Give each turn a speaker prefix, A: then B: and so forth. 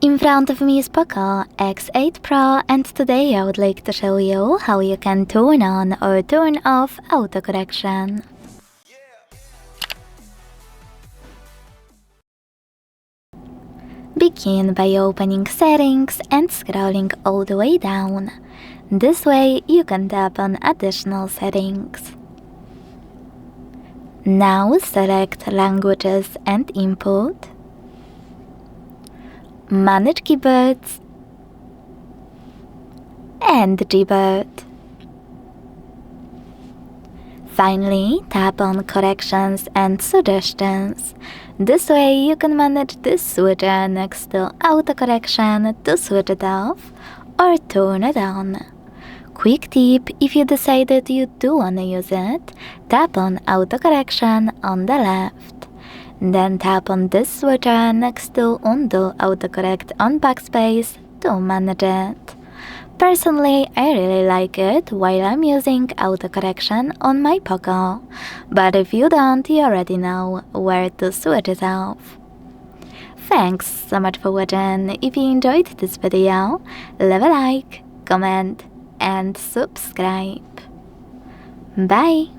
A: In front of me is POCO X8 Pro, and today I would like to show you how you can turn on or turn off autocorrection. Begin by opening Settings and scrolling all the way down. This way you can tap on additional settings. Now select Languages and Input, Manage Keyboards, and Gboard. Finally, tap on Corrections and Suggestions. This way you can manage this switcher next to autocorrection to switch it off or turn it on. Quick tip: if you decided you do wanna use it, tap on autocorrection on the left. Then tap on this switcher next to undo autocorrect on backspace to manage it. Personally, I really like it while I'm using autocorrection on my POCO, but if you don't, you already know where to switch it off. Thanks so much for watching. If you enjoyed this video, leave a like, comment, and subscribe. Bye!